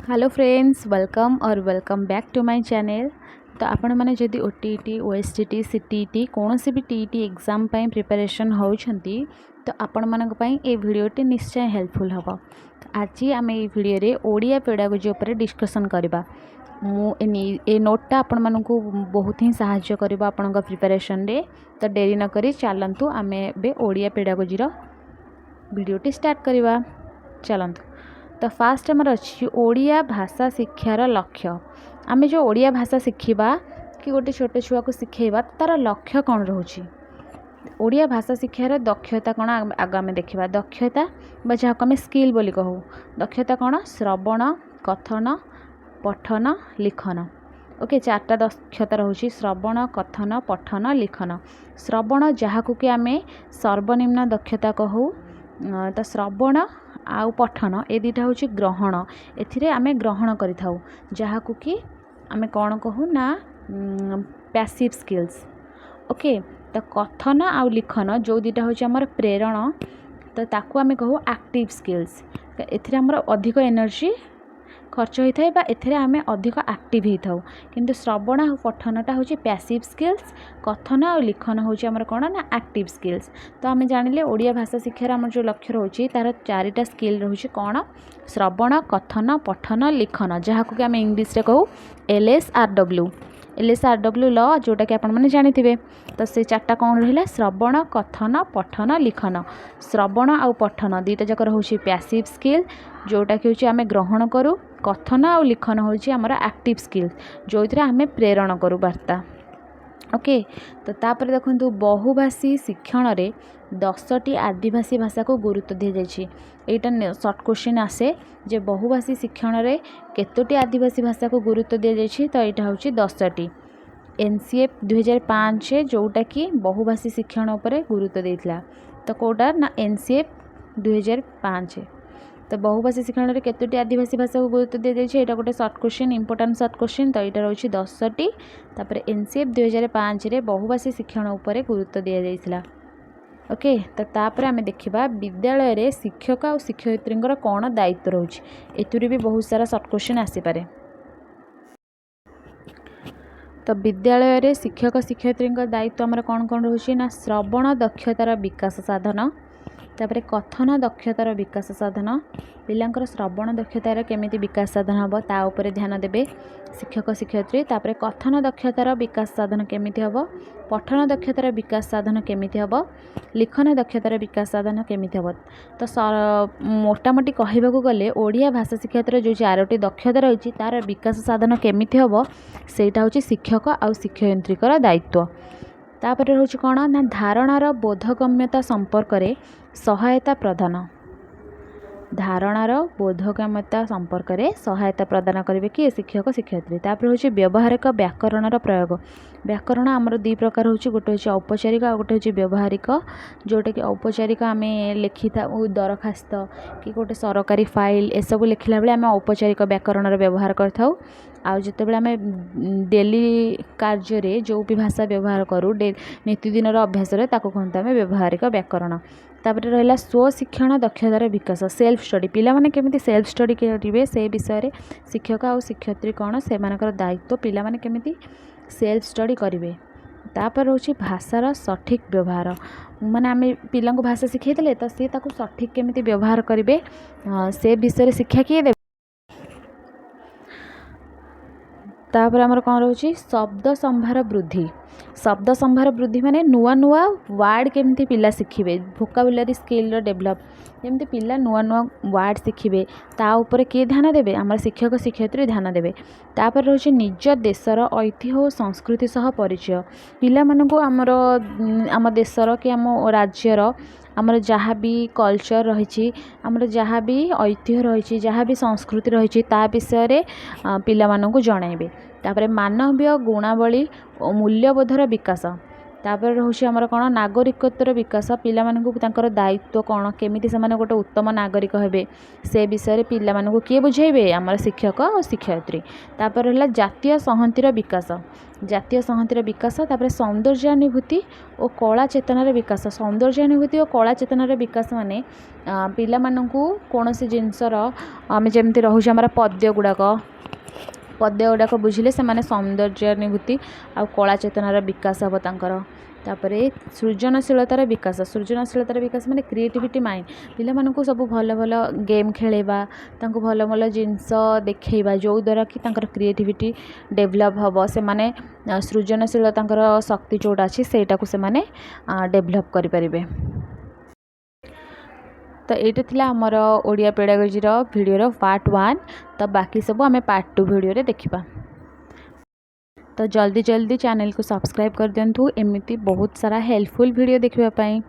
Hello friends, welcome back to my channel. तो आपण मैंने जदि ओटीटी ओएसटीटी सीटीटी कौन भी टीटी एग्जाम प्रिपरेशन होती तो आपण मानक पई ए वीडियोटी निश्चय हेल्पफुल हम। तो आज आम ये वीडियो रे ओडिया पेडागोजी उपर डिस्कशन करबा। ए नोटटा आपण मानकू बहुत ही सहाय्य करबा आपनका प्रिपरेशन रे। तो डेरी न करी चलंतु आमे बे ओडिया पेडागोजी रो वीडियोटी स्टार्ट करबा। चलंतु। तो फास्ट आमर अच्छी ओडिया भाषा शिक्षार लक्ष्य। आम जो ओडिया भाषा शिखा कि गोटे छोटे छुआ को शिखेबा तार लक्ष्य कौन रोचे। ओडिया भाषा शिक्षार दक्षता कौन आग आम देखा। दक्षता बा जहाँ आम स्किल बोली कहू। दक्षता कौन? श्रवण, कथन, पठन, लिखन। ओके, चार्टा दक्षता रोचे श्रवण, कथन, पठन, लिखन। श्रवण जहाँ कि आम सर्वनिम्न दक्षता कहू। तो श्रवण आउ पठन ए दुटा हूँ ग्रहण। एथिरे आमे ग्रहण करि थाउ जहाँ कि आमे कौन कहू ना पैसिव स्किल्स। ओके, तो कथन आउ लिखन जो दुटा हूँ आमर प्रेरण तो ताकू आमे कहू एक्टिव स्किल्स। एथिरे आमर अधिक एनर्जी खर्च होता है एथिरे आमे अधिक एक्टिव होता हूँ। किंतु श्रवण आ पठनटा हूँ पैसिव स्किल्स, कथन आ लिखन हूँ आमर कौन ना एक्टिव स्किल्स। तो आम जानिले ओडिया भाषा शिक्षार आम जो लक्ष्य रोचे तार चारिटा स्किल रोचे कौन? श्रवण, कथन, पठन, लिखन जहाँ को आम इंग्लीश रे कहू LSRW। LSRW ल जोटा कि आपने जानिथिबे। तो से चार्टा कौन रहिला? श्रवण, कथन, पठन, लिखन। श्रवण आउ पठन दुईटा जाक रोचे पैसिव स्किल जोटा कि हूँ आम ग्रहण करूँ। कथन आउ लिखन हूँ आमर एक्टिव स्किल जो आम प्रेरण करूँ वार्ता। ओके, तो तापर देखंतु बहुभाषी शिक्षण रे 10टी आदिवासी भाषा को गुरुत्व दी जाइछि। एटा शॉर्ट क्वेश्चन आसे जे बहुभाषी शिक्षण रे केतोटी आदिवासी भाषा को गुरुत्व दी जाइछि। तो यहाँ हूँ 10टी। NCF 2005 जोटा कि बहुभाषी शिक्षण उपरे गुरुत्व देइथिला। तो कोटा ना NCF 2005। तो बहुभाषी शिक्षण रे केतोटी आदिवासी भाषा को गुरुत्व दी जाइछि एटा गोटे short question, important short question. तो यहाँ रोचे 10टी। तापर NCF 2005 रे बहुभाषी शिक्षण उपरे गुरुत्व दिया जाइथिला। ओके, तो तापर आमे देखिबा विद्यालय रे शिक्षक और शिक्षयित्रींकर कौन दायित्व रोचे। एतुरे भी बहुत सारा शॉर्ट क्वेश्चन आसी पारे। तो विद्यालय रे शिक्षक शिक्षयित्रींकर दायित्व आमर कौन कौन रोचे ना श्रवण दक्षतार विकास साधन, तापर कथन दक्षतार विकास साधन। पिलांकर श्रवण दक्षतार केमिति विकास साधन हम ता उपरे ध्यान देबे शिक्षक शिक्षयित्री। तापर कथन दक्षतार विकास साधन केमिति हम, पठन दक्षतार विकास साधन केमिति हम, लिखन दक्षतार विकास साधन केमिति हम। तो मोटामोटी कहबाकू गले ओडिया भाषा शिक्षार जो 4टी दक्षता रही तार विकास साधन केमिति हम सेटा हूँ शिक्षक आउ शिक्षयित्रीकर दायित्व। तापर रोचे कौन ना धारणार बोधगम्यता संपर्क रे सहायता प्रदान। धारणार बोधगम्यता संपर्क रे सहायता प्रदान करेंगे कि शिक्षक शिक्षयित्री। तापर हूँ व्यवहारिक व्याकरणर प्रयोग। व्याकरण आमर 2 प्रकार हूँ, गोटे हूँ औपचारिक और गोटे हूँ व्यवहारिक। जोटा कि औपचारिक आम लिखि था दरखास्त कि गोटे सरकारी फाइल एसबू लिखला बेले आम औपचारिक व्याकरणर व्यवहार करथाउ। आउ जितेबाला आम डेली कार्य जो भी भाषा व्यवहार करूँ नीतिदिन अभ्यास ताको कहते आम व्यवहारिक व्याकरण। तापर रहा स्वशिक्षण दक्षतार विकास, सेल्फ स्टडी। पिला माने केमिति सेल्फ स्टडी करेंगे से विषय रे शिक्षक और शिक्षयित्री कौन से दायित्व पिला माने केमिति सेल्फ स्टडी करेंगे। तापर रोचे भाषार सठिक व्यवहार। माने आम पिला भाषा शिखेले तो सी ताको सठिक केमिति व्यवहार करेंगे से विषय शिक्षा किए देबे। तापर आमर कौन रोचे शब्द संभार वृद्धि। शब्द संभार वृद्धि माने नुआ नुआ वार्ड केमिति पिला शिखिबे, वोकाबुलरी स्किल डेभलप केमिति पिला नुआ नुआ वार्ड शिखिबे ता ऊपर किए ध्यान देबे आमर शिक्षक शिक्षयित्री ध्यान देबे। तापर रोचे निज देशर ऐतिह्य और संस्कृति सह परिचय। पिला मानकु आमर आम देशर कि आम राज्यर आमर जहाँ भी कल्चर रही, आमर जहाँ भी ऐतिह्य रही, जहाँ भी संस्कृति रही ता विषय रे पिला मानकु जणाइबे। तापर मानवीय गुणावली और मूल्यबोधर विकास। तापर रोचे आमर कौन नागरिकत्वर विकास पिलामानंकु तांकर दायित्व कौन केमिति सेमाने गोटे उत्तम नागरिक हेबे से विषय पिलामानंकु किए बुझेबे आमर शिक्षक और शिक्षयित्री। तापर है जातीय संहतिर विकास जातीय संहतिर विकास तापर सौंदर्यानुभूति और कला चेतनार विकास सौंदर्यानुभूति और कला चेतनार विकास माने पिलामानंकु कौनसी जिनसर आम जमी रोचे आमर पद्य गुड़ाक बुझिले से माने सौंदर्यानुभूति आ कला चेतनार विकास हम तांकर। तापर सृजनशीलतार विकास माने क्रिएटिविटी माइंड पिलामानंकु सब भल भल गेम खेलेबा तांको भल भल जिनस देखैबा जो द्वारा कि तांकर क्रिएटिविटी डेभलप हम से माने सृजनशील तांकर शक्ति जोड़ा अच्छी सेटा को से माने डेभलप करि परिबे। तो ये थिला हमर ओडिया पेडागोजी वीडियो पार्ट 1 तो बाकी सब आम पार्ट 2 वीडियो रे देखिबा। तो जल्दी जल्दी चैनल को सब्सक्राइब कर दिंतु एमती बहुत सारा हेल्पफुल वीडियो देखिबा पाई।